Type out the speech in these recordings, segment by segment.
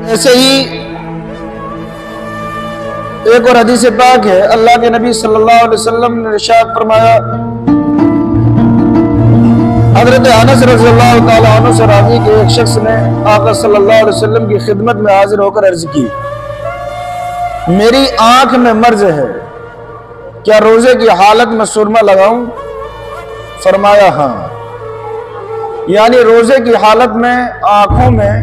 ایسے ہی ایک اور حدیث پاک ہے، اللہ کے نبی صلی اللہ علیہ وسلم نے ارشاد فرمایا، حضرت انس رضی اللہ تعالیٰ عنہ سے راوی کہ ایک شخص نے آقا صلی اللہ علیہ وسلم کی خدمت میں حاضر ہو کر عرض کی، میری آنکھ میں مرض ہے، کیا روزے کی حالت میں سرما لگاؤں؟ فرمایا ہاں، یعنی روزے کی حالت میں آنکھوں میں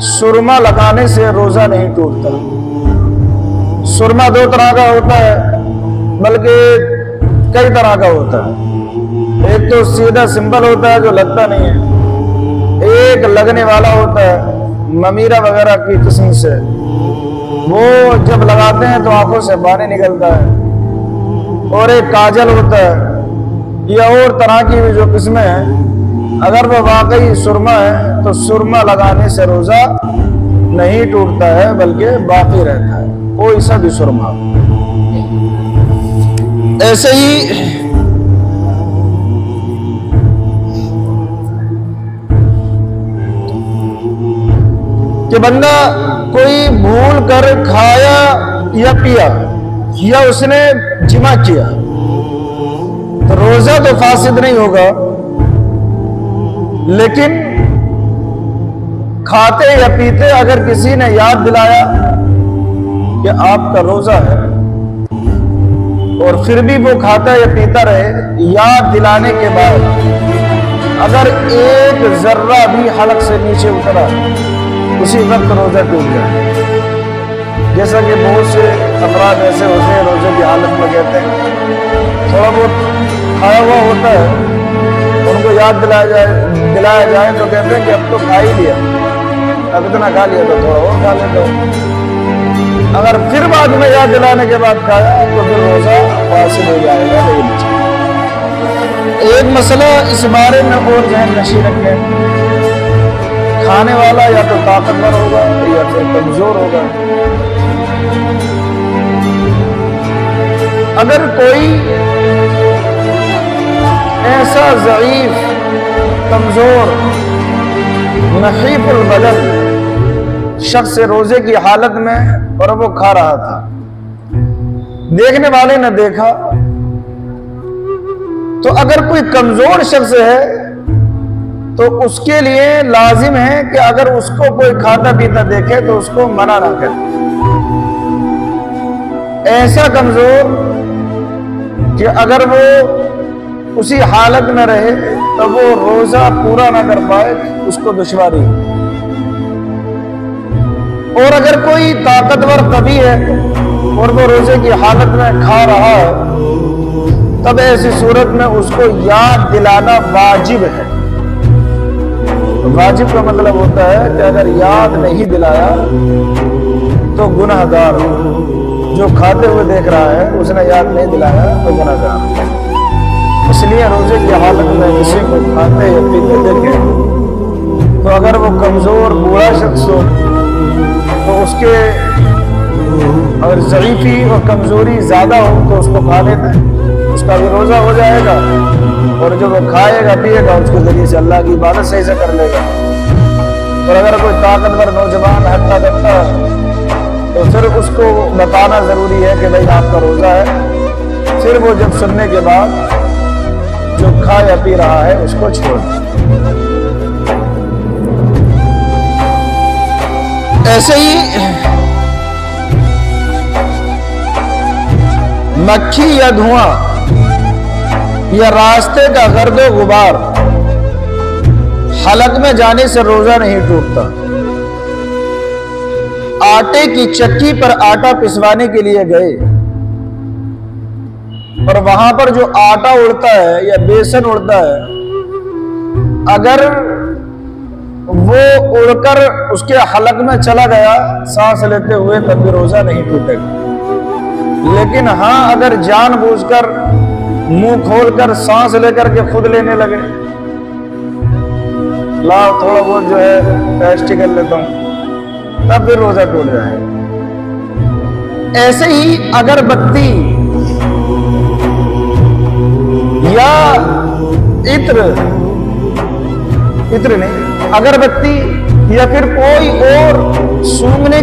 سرما لگانے سے روزہ نہیں ٹوٹتا۔ سرما دو طرح کا ہوتا ہے، بلکہ کئی طرح کا ہوتا ہے۔ ایک تو سیدھا سمپل ہوتا ہے جو لگتا نہیں ہے، ایک لگنے والا ہوتا ہے ممیرہ وغیرہ کی قسم سے، وہ جب لگاتے ہیں تو آنکھوں سے پانی نکلتا ہے۔ اور ایک کاجل ہوتا ہے یا اور طرح کی بھی جو قسمیں ہیں، اگر وہ واقعی سرما ہے تو سرما لگانے سے روزہ نہیں ٹوٹتا ہے بلکہ باقی رہتا ہے، کوئی سا بھی سرما۔ ایسے ہی کہ بندہ کوئی بھول کر کھایا یا پیا یا اس نے جمع کیا تو روزہ تو فاسد نہیں ہوگا، لیکن کھاتے یا پیتے اگر کسی نے یاد دلایا کہ آپ کا روزہ ہے اور پھر بھی وہ کھاتا یا پیتا رہے، یاد دلانے کے بعد اگر ایک ذرہ بھی حلق سے نیچے اترا اسی وقت روزہ ٹوٹ جائے۔ جیسا کہ بہت سے افراد ایسے ہوتے ہیں روزے کی حالت میں کہتے ہیں، تھوڑا بہت کھایا ہوا ہوتا ہے، ان کو یاد دلایا جائے تو کہتے ہیں کہ اب تو کھا ہی لیا، اب اتنا کھا لیا تو تھوڑا اور کھا لیتا ہوں۔ اگر پھر بعد میں یاد دلانے کے بعد کھایا تو پھر روزہ فاسد ہو جائے گا، نہیں بچے۔ ایک مسئلہ اس بارے میں اور ذہن نشین رکھیں، کھانے والا یا تو طاقتور ہوگا یا پھر کمزور ہوگا۔ اگر کوئی ایسا ضعیف، کمزور، نحیف البدن شخص روزے کی حالت میں اور وہ کھا رہا تھا، دیکھنے والے نے دیکھا، تو اگر کوئی کمزور شخص ہے تو اس کے لیے لازم ہے کہ اگر اس کو کوئی کھاتا پیتا دیکھے تو اس کو منع نہ کرے۔ ایسا کمزور کہ اگر وہ اسی حالت میں رہے تو وہ روزہ پورا نہ کر پائے، اس کو دشواری۔ اور اگر کوئی طاقتور قوی ہے اور وہ روزے کی حالت میں کھا رہا ہے، تب ایسی صورت میں اس کو یاد دلانا واجب ہے۔ واجب کا مطلب ہوتا ہے کہ اگر یاد نہیں دلایا تو گناہ گار، جو کھاتے ہوئے دیکھ رہا ہے اس نے یاد نہیں دلایا تو گناہ گار۔ اس لیے روزے کی حالت میں کسی کو کھاتے یا پیتے دیکھے تو اگر وہ کمزور بوڑھا شخص ہو تو اس کے اگر ضعیفی اور کمزوری زیادہ ہو تو اس کو کھا لیتا ہے، اس کا بھی روزہ ہو جائے گا، اور جو وہ کھائے گا پیے گا اس کے ذریعے سے اللہ کی عبادت صحیح سے کر لے گا۔ اور اگر کوئی طاقتور نوجوان ہٹتا کرتا ہے تو پھر اس کو بتانا ضروری ہے کہ بھائی آپ کا روزہ ہے، پھر وہ جب سننے کے بعد جو کھا یا پی رہا ہے اس کو چھوڑ دیں۔ ایسے ہی مکھی یا دھواں یا راستے کا گرد و غبار حلق میں جانے سے روزہ نہیں ٹوٹتا۔ آٹے کی چکی پر آٹا پسوانے کے لیے گئے اور وہاں پر جو آٹا اڑتا ہے یا بیسن اڑتا ہے، اگر وہ اڑ کر اس کے حلق میں چلا گیا سانس لیتے ہوئے تب بھی روزہ نہیں ٹوٹے گا۔ لیکن ہاں اگر جان بوجھ کر منہ کھول کر سانس لے کر کے خود لینے لگے، لا تھوڑا بہت جو ہے ٹیسٹ کر لیتا ہوں، تب پھر روزہ ٹوٹ جائے گا۔ ایسے ہی اگر بتی یا عطر نہیں، اگربتی یا پھر کوئی اور